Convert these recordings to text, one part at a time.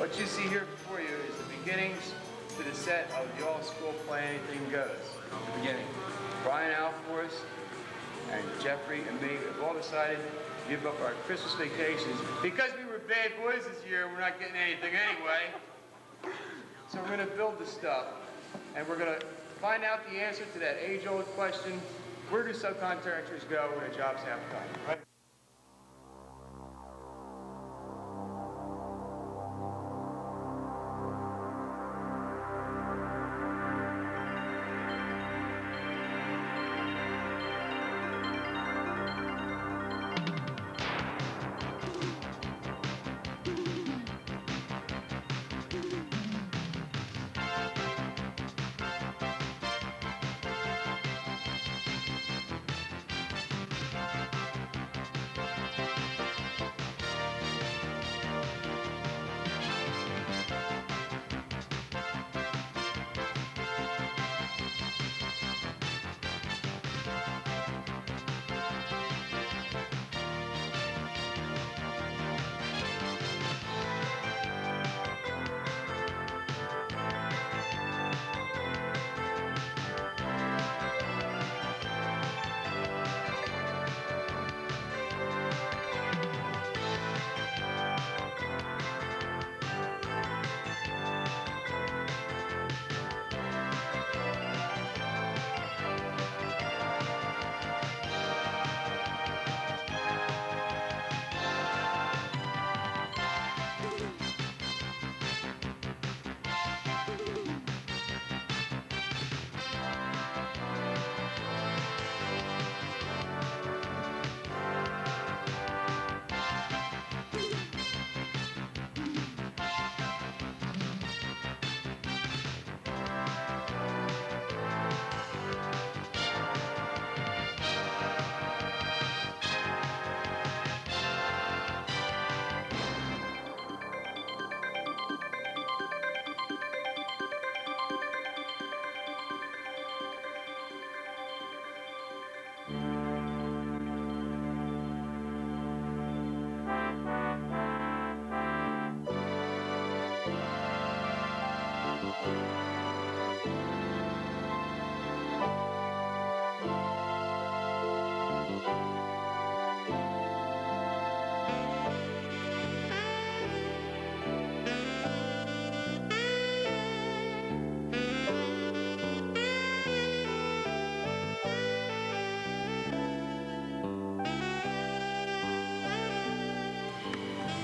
What you see here before you is the beginnings to the set of the all-school play Anything Goes. The beginning. Brian Alforce and Jeffrey and me have all decided to give up our Christmas vacations. Because we were bad boys this year, we're not getting anything anyway. So we're going to build the stuff, and we're going to find out the answer to that age-old question, where do subcontractors go when a job's half done, right?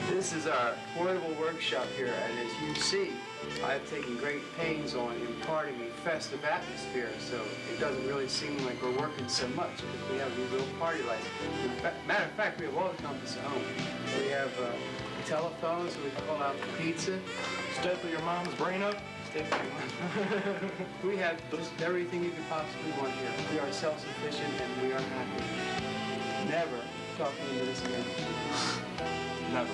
This is our portable workshop here, and as you see, I've taken great pains on imparting a festive atmosphere, so it doesn't really seem like we're working so much because we have these little party lights. Matter of fact, we have all the compass at home. We have telephones, so we call out the pizza. Staple your mom's brain up. We have just everything you could possibly want here. We are self-sufficient and we are happy. Never talking into this again. Never.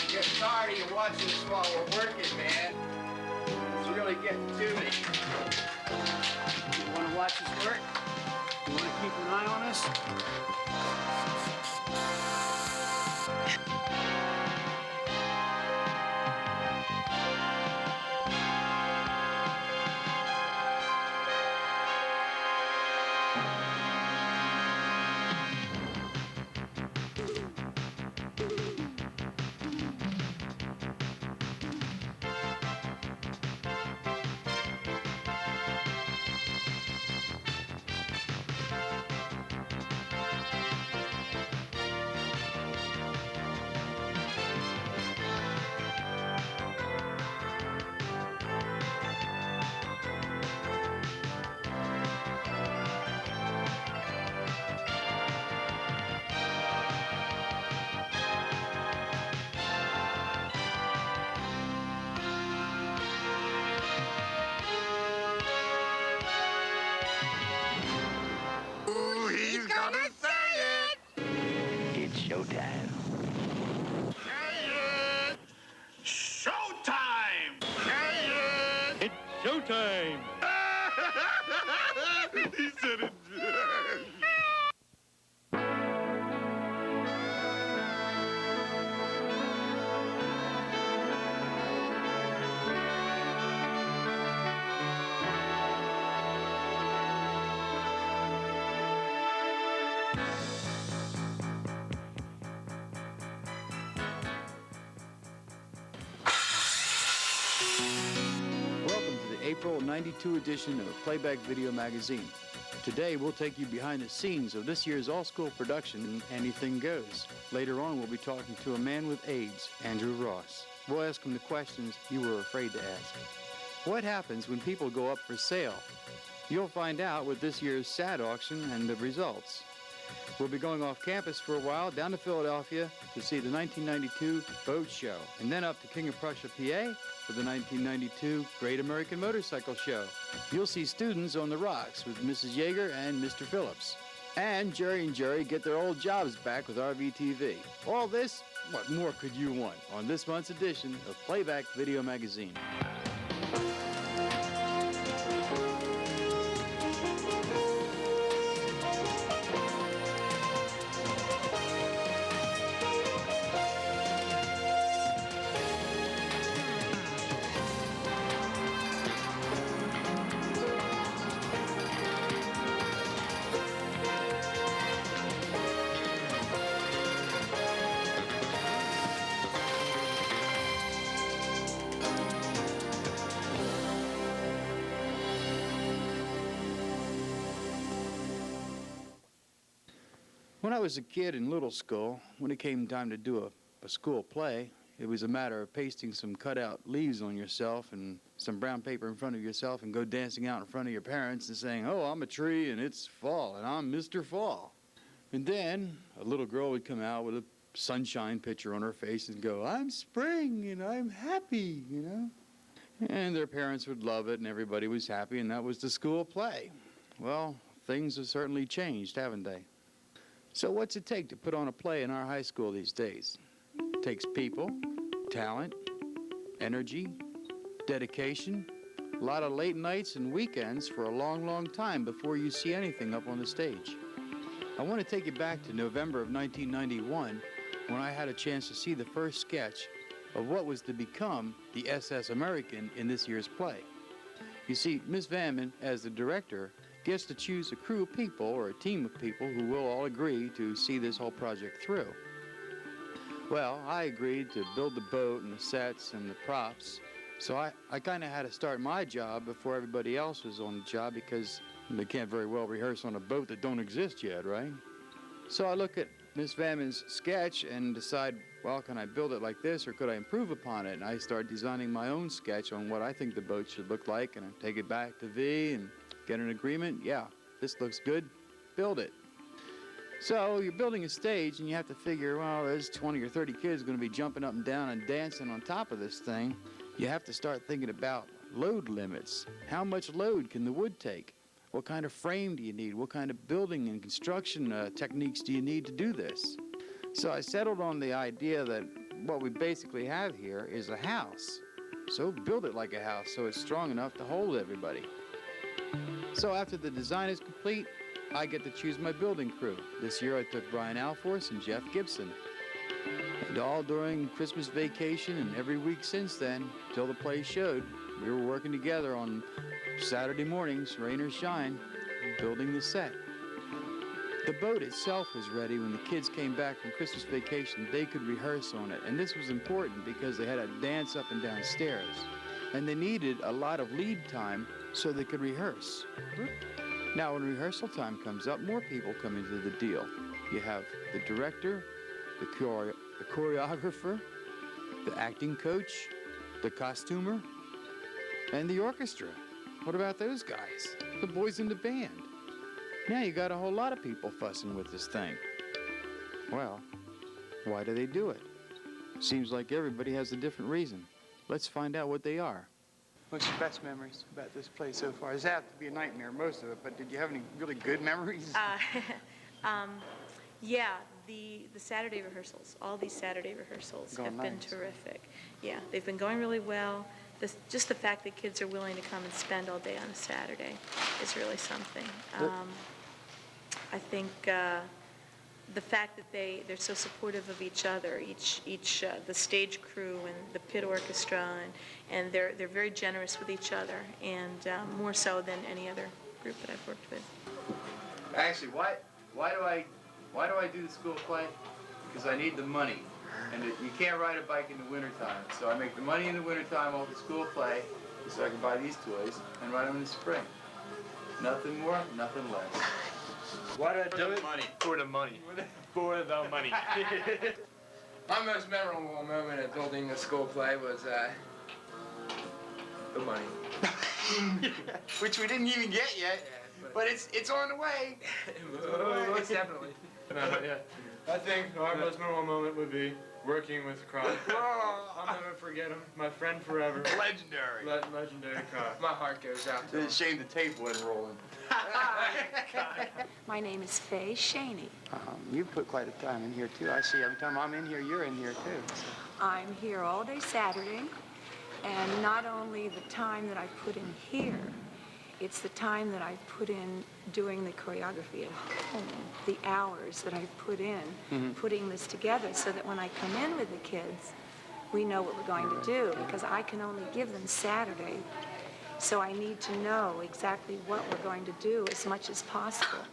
Get tired of you watching us while we're working, man. It's really getting to me. You want to watch us work? You want to keep an eye on us? Showtime! Showtime! It's showtime! He said it. Welcome to the April '92 edition of Playback Video Magazine. Today we'll take you behind the scenes of this year's all-school production, Anything Goes. Later on we'll be talking to a man with AIDS, Andrew Ross. We'll ask him the questions you were afraid to ask. What happens when people go up for sale? You'll find out with this year's SAD auction and the results. We'll be going off campus for a while, down to Philadelphia to see the 1992 Boat Show, and then up to King of Prussia, PA for the 1992 Great American Motorcycle Show. You'll see students on the rocks with Mrs. Yeager and Mr. Phillips. And Jerry and Jerry get their old jobs back with RVTV. All this, what more could you want on this month's edition of Playback Video Magazine? When I was a kid in little school, when it came time to do a school play, it was a matter of pasting some cutout leaves on yourself and some brown paper in front of yourself and go dancing out in front of your parents and saying, "Oh, I'm a tree and it's fall and I'm Mr. Fall." And then a little girl would come out with a sunshine picture on her face and go, "I'm spring and I'm happy," you know. And their parents would love it and everybody was happy, and that was the school play. Well, things have certainly changed, haven't they? So what's it take to put on a play in our high school these days? It takes people, talent, energy, dedication, a lot of late nights and weekends for a long, long time before you see anything up on the stage. I want to take you back to November of 1991 when I had a chance to see the first sketch of what was to become the SS American in this year's play. You see, Miss Vanman, as the director, gets to choose a crew of people or a team of people who will all agree to see this whole project through. Well, I agreed to build the boat and the sets and the props, so I kind of had to start my job before everybody else was on the job because they can't very well rehearse on a boat that don't exist yet, right? So I look at Miss Vanman's sketch and decide, well, can I build it like this or could I improve upon it? And I start designing my own sketch on what I think the boat should look like, and I take it back to V and get an agreement. Yeah, this looks good. Build it. So you're building a stage and you have to figure, well, there's 20 or 30 kids going to be jumping up and down and dancing on top of this thing. You have to start thinking about load limits. How much load can the wood take? What kind of frame do you need? What kind of building and construction techniques do you need to do this? So I settled on the idea that what we basically have here is a house. So build it like a house so it's strong enough to hold everybody. So after the design is complete, I get to choose my building crew. This year I took Brian Alforce and Jeff Gibson. And all during Christmas vacation and every week since then, till the play showed, we were working together on Saturday mornings, rain or shine, building the set. The boat itself was ready when the kids came back from Christmas vacation. They could rehearse on it, and this was important because they had to dance up and down stairs. And they needed a lot of lead time so they could rehearse. Now, when rehearsal time comes up, more people come into the deal. You have the director, the choreographer, the acting coach, the costumer, and the orchestra. What about those guys? The boys in the band. Now you got a whole lot of people fussing with this thing. Well, why do they do it? Seems like everybody has a different reason. Let's find out what they are. What's your best memories about this play so far? This has to be a nightmare, most of it, but did you have any really good memories? Yeah, the Saturday rehearsals, all these Saturday rehearsals Going have been nice. terrific. Yeah, they've been going really well. Just the fact that kids are willing to come and spend all day on a Saturday is really something. I think the fact that they're so supportive of each other, the stage crew and the pit orchestra, and they're very generous with each other, and more so than any other group that I've worked with. Actually, why do I do the school play? Because I need the money, and you can't ride a bike in the wintertime. So I make the money in the wintertime off the school play, so I can buy these toys and ride them in the spring. Nothing more, nothing less. Why did I do it? money. For the money. For the money. My most memorable moment of building the school play was the money. Which we didn't even get yet, but it's on the way. Most definitely. No, yeah. I think our most memorable moment would be working with Croc. I'll never forget him. My friend forever. Legendary. Legendary Croc. My heart goes out to him. It's a shame the tape wasn't rolling. My name is Faye Shaney. You put quite a time in here too. I see every time I'm in here, you're in here too. So. I'm here all day Saturday, and not only the time that I put in here, it's the time that I put in doing the choreography at home, the hours that I put in putting this together so that when I come in with the kids, we know what we're going to do, because I can only give them Saturday. So I need to know exactly what we're going to do as much as possible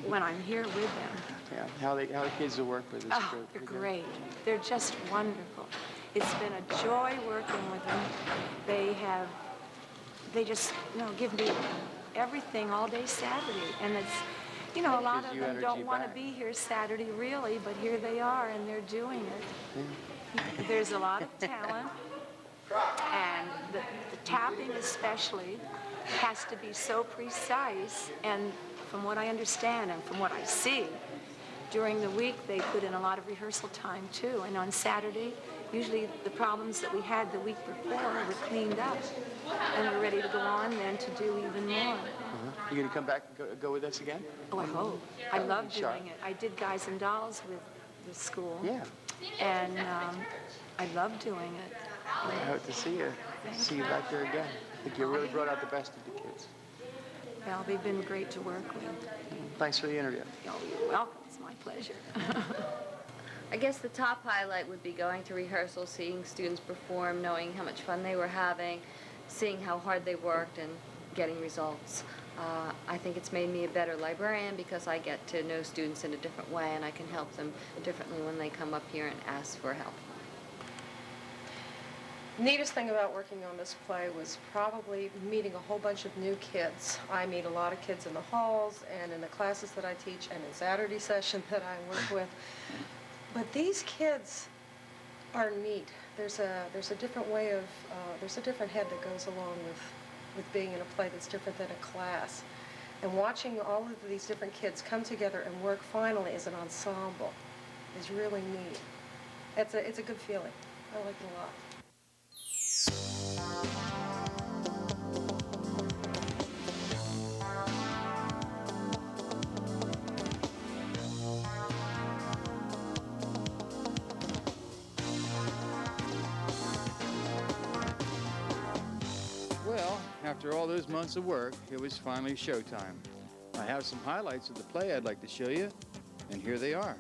when I'm here with them. Yeah, how the kids will work with this group. They're great. They're just wonderful. It's been a joy working with them. They just, give me everything all day Saturday. And it's, a lot of them don't want to be here Saturday really, but here they are and they're doing it. There's a lot of talent. And the tapping especially has to be so precise, and from what I understand and from what I see, during the week they put in a lot of rehearsal time too, and on Saturday, usually the problems that we had the week before were cleaned up, and we're ready to go on then to do even more. You gonna come back and go with us again? Oh, I hope. I love doing it. I did Guys and Dolls with the school. Yeah. And I love doing it. I hope to see you back there again. I think you really brought out the best of the kids. Well, they've been great to work with. Thanks for the interview. Oh, you're welcome. It's my pleasure. I guess the top highlight would be going to rehearsal, seeing students perform, knowing how much fun they were having, seeing how hard they worked, and getting results. I think it's made me a better librarian because I get to know students in a different way, and I can help them differently when they come up here and ask for help. Neatest thing about working on this play was probably meeting a whole bunch of new kids. I meet a lot of kids in the halls and in the classes that I teach and in Saturday session that I work with. But these kids are neat. There's a different way of, there's a different head that goes along with being in a play that's different than a class. And watching all of these different kids come together and work finally as an ensemble is really neat. It's a good feeling. I like it a lot. Well, after all those months of work, it was finally showtime. I have some highlights of the play I'd like to show you, and here they are.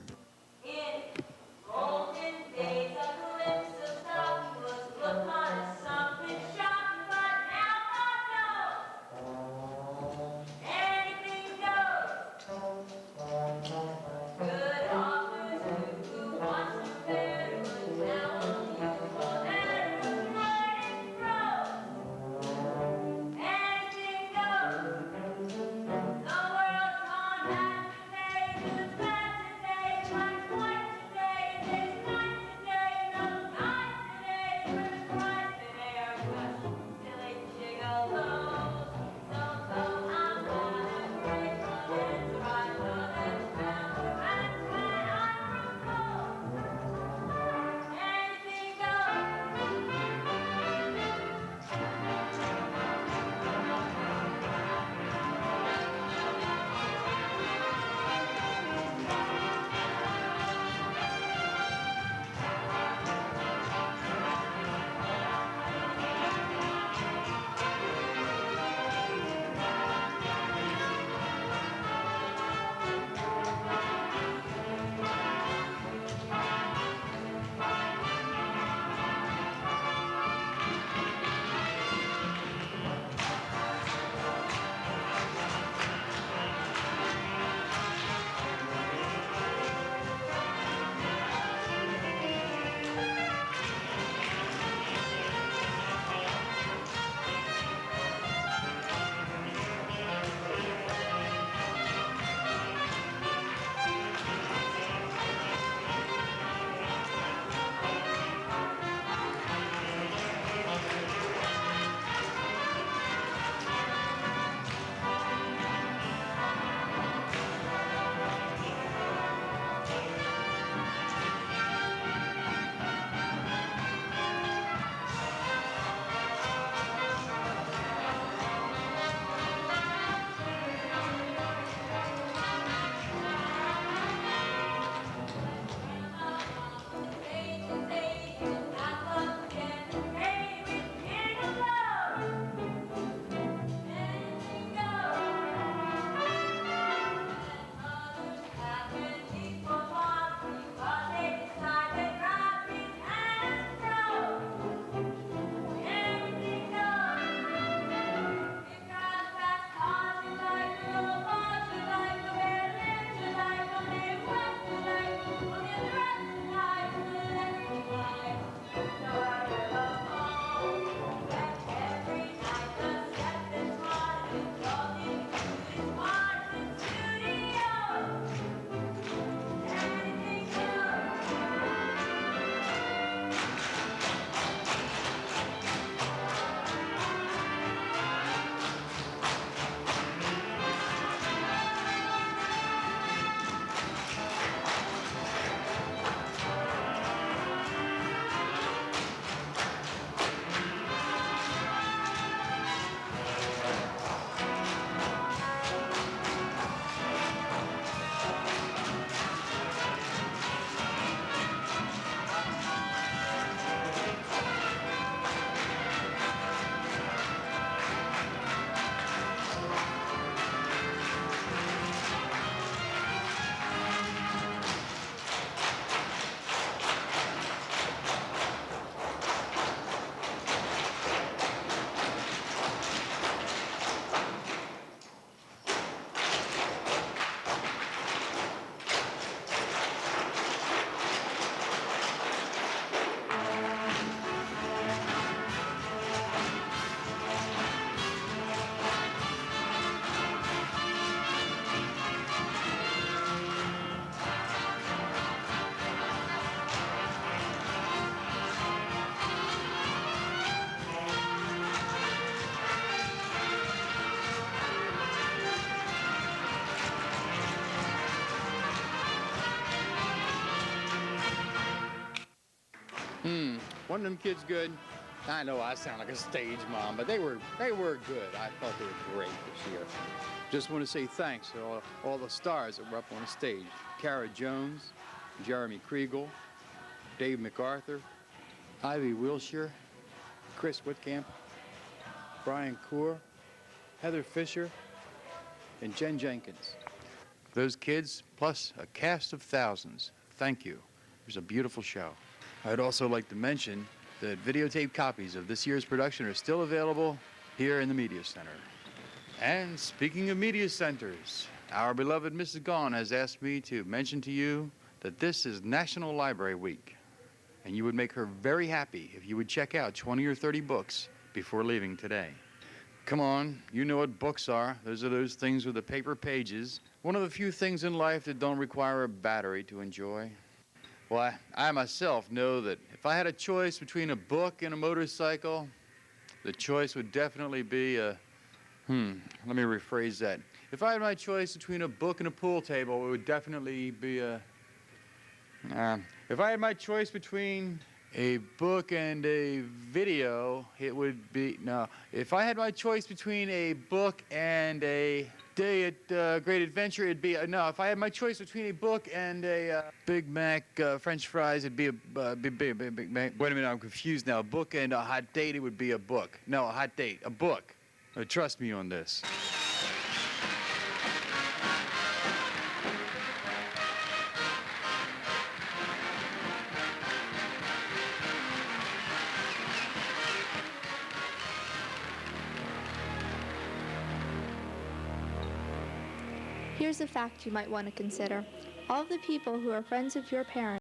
One of them kids good. I know I sound like a stage mom, but they were good. I thought they were great this year. Just want to say thanks to all the stars that were up on the stage. Kara Jones, Jeremy Kriegel, Dave MacArthur, Ivy Wilshire, Chris Whitcamp, Brian Coor, Heather Fisher, and Jen Jenkins. Those kids, plus a cast of thousands, thank you. It was a beautiful show. I'd also like to mention that videotape copies of this year's production are still available here in the Media Center. And speaking of media centers, our beloved Mrs. Gaughan has asked me to mention to you that this is National Library Week, and you would make her very happy if you would check out 20 or 30 books before leaving today. Come on, you know what books are. Those are those things with the paper pages. One of the few things in life that don't require a battery to enjoy. Well, I myself know that if I had a choice between a book and a motorcycle, the choice would definitely be a, let me rephrase that. If I had my choice between a book and a pool table, it would definitely be a, if I had my choice between a book and a video, it would be, no. If I had my choice between a book and a day at Great Adventure, it'd be, no. If I had my choice between a book and a Big Mac French fries, it'd be a Big Mac. Wait a minute, I'm confused now. A book and a hot date, it would be a book. No, a hot date, a book. Trust me on this. Here's a fact you might want to consider. All of the people who are friends of your parents